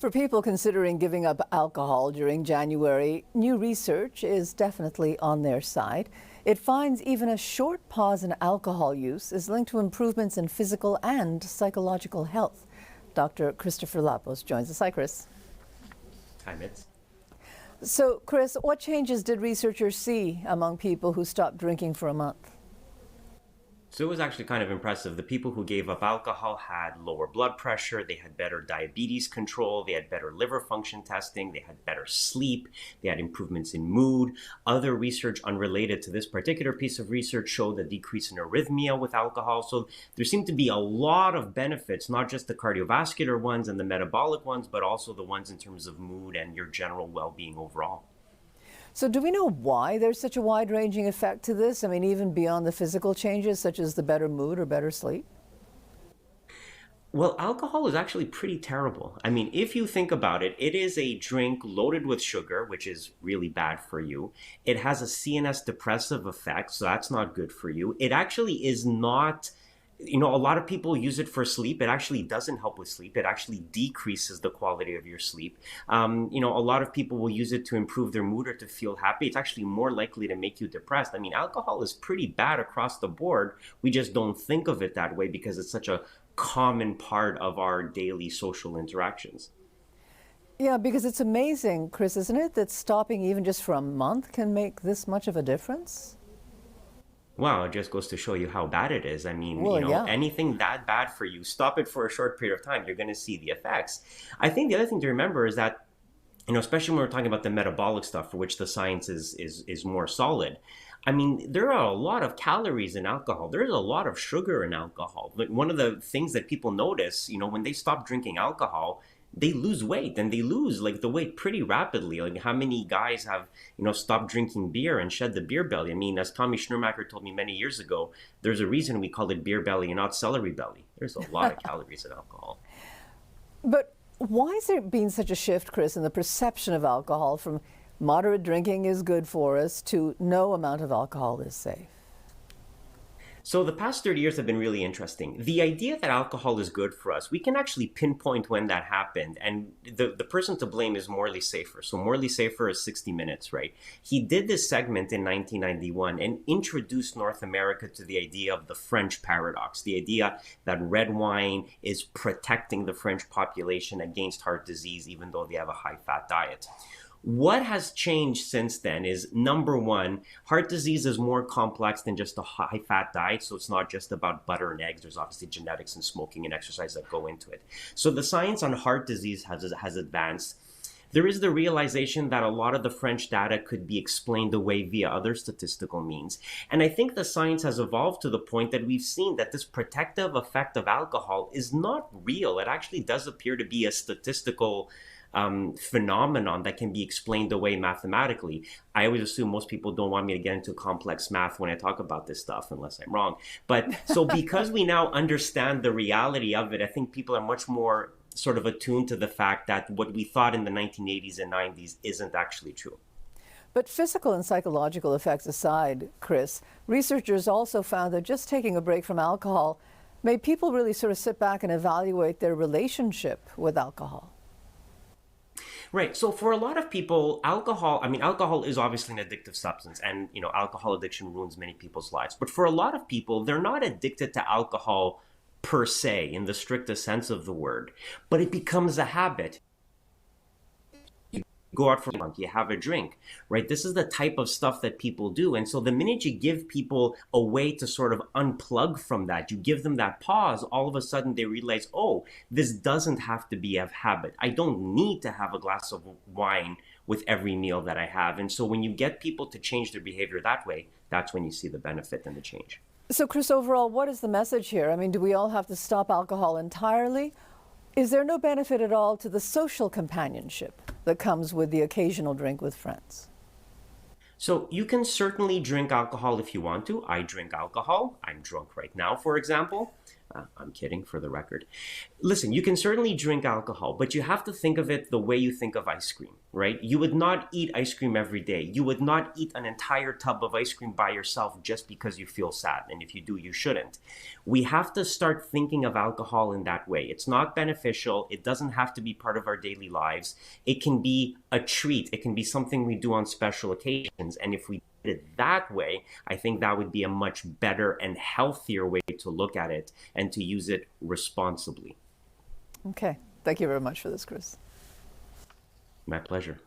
For people considering giving up alcohol during January, new research is definitely on their side. It finds even a short pause in alcohol use is linked to improvements in physical and psychological health. Dr. Christopher Labos joins us. Hi, Chris. Hi, Mitz. So, Chris, what changes did researchers see among people who stopped drinking for a month? So it was actually kind of impressive. The people who gave up alcohol had lower blood pressure, they had better diabetes control, they had better liver function testing, they had better sleep, they had improvements in mood. Other research unrelated to this particular piece of research showed a decrease in arrhythmia with alcohol. So there seemed to be a lot of benefits, not just the cardiovascular ones and the metabolic ones, but also the ones in terms of mood and your general well-being overall. So do we know why there's such a wide-ranging effect to this? I mean, even beyond the physical changes, such as the better mood or better sleep? Well, alcohol is actually pretty terrible. I mean, if you think about it, it is a drink loaded with sugar, which is really bad for you. It has a CNS depressive effect, so that's not good for you. It actually is not. A lot of people use it for sleep. It actually doesn't help with sleep. It actually decreases the quality of your sleep. A lot of people will use it to improve their mood or to feel happy. It's actually more likely to make you depressed. I mean, alcohol is pretty bad across the board. We just don't think of it that way because it's such a common part of our daily social interactions. Yeah, because it's amazing, Chris, isn't it, that stopping even just for a month can make this much of a difference? Well, it just goes to show you how bad it is. I mean, Well, yeah. anything that bad for you, stop it for a short period of time, you're going to see the effects. I think the other thing to remember is that, especially when we're talking about the metabolic stuff for which the science is more solid. I mean, there are a lot of calories in alcohol. There's a lot of sugar in alcohol. But one of the things that people notice, when they stop drinking alcohol, they lose weight, and they lose like the weight pretty rapidly. Like how many guys have, stopped drinking beer and shed the beer belly? I mean, as Tommy Schnurmacher told me many years ago, there's a reason we call it beer belly and not celery belly. There's a lot of calories in alcohol. But why is there been such a shift, Chris, in the perception of alcohol from moderate drinking is good for us to no amount of alcohol is safe? So the past 30 years have been really interesting. The idea that alcohol is good for us, we can actually pinpoint when that happened. And the person to blame is Morley Safer. So Morley Safer is 60 Minutes, right? He did this segment in 1991 and introduced North America to the idea of the French paradox, the idea that red wine is protecting the French population against heart disease, even though they have a high-fat diet. What has changed since then is, number one, heart disease is more complex than just a high-fat diet. So it's not just about butter and eggs. There's obviously genetics and smoking and exercise that go into it. So the science on heart disease has advanced. There is the realization that a lot of the French data could be explained away via other statistical means. And I think the science has evolved to the point that we've seen that this protective effect of alcohol is not real. It actually does appear to be a statistical phenomenon that can be explained away mathematically. I always assume most people don't want me to get into complex math when I talk about this stuff, unless I'm wrong. But so because we now understand the reality of it, I think people are much more sort of attuned to the fact that what we thought in the 1980s and 90s isn't actually true. But physical and psychological effects aside, Chris, researchers also found that just taking a break from alcohol made people really sort of sit back and evaluate their relationship with alcohol. Right. So for a lot of people, alcohol is obviously an addictive substance, and, alcohol addiction ruins many people's lives. But for a lot of people, they're not addicted to alcohol per se in the strictest sense of the word, but it becomes a habit. Go out for a month, you have a drink, right? This is the type of stuff that people do. And so the minute you give people a way to sort of unplug from that, you give them that pause, all of a sudden they realize, oh, this doesn't have to be a habit. I don't need to have a glass of wine with every meal that I have. And so when you get people to change their behavior that way, that's when you see the benefit and the change. So, Chris, overall, what is the message here? I mean, do we all have to stop alcohol entirely? Is there no benefit at all to the social companionship that comes with the occasional drink with friends? So you can certainly drink alcohol if you want to. I drink alcohol. I'm drunk right now, for example. I'm kidding, for the record. Listen, you can certainly drink alcohol, but you have to think of it the way you think of ice cream, right? You would not eat ice cream every day. You would not eat an entire tub of ice cream by yourself just because you feel sad. And if you do, you shouldn't. We have to start thinking of alcohol in that way. It's not beneficial. It doesn't have to be part of our daily lives. It can be a treat. It can be something we do on special occasions. And if we did it that way, I think that would be a much better and healthier way to look at it and to use it responsibly. Okay. Thank you very much for this, Chris. My pleasure.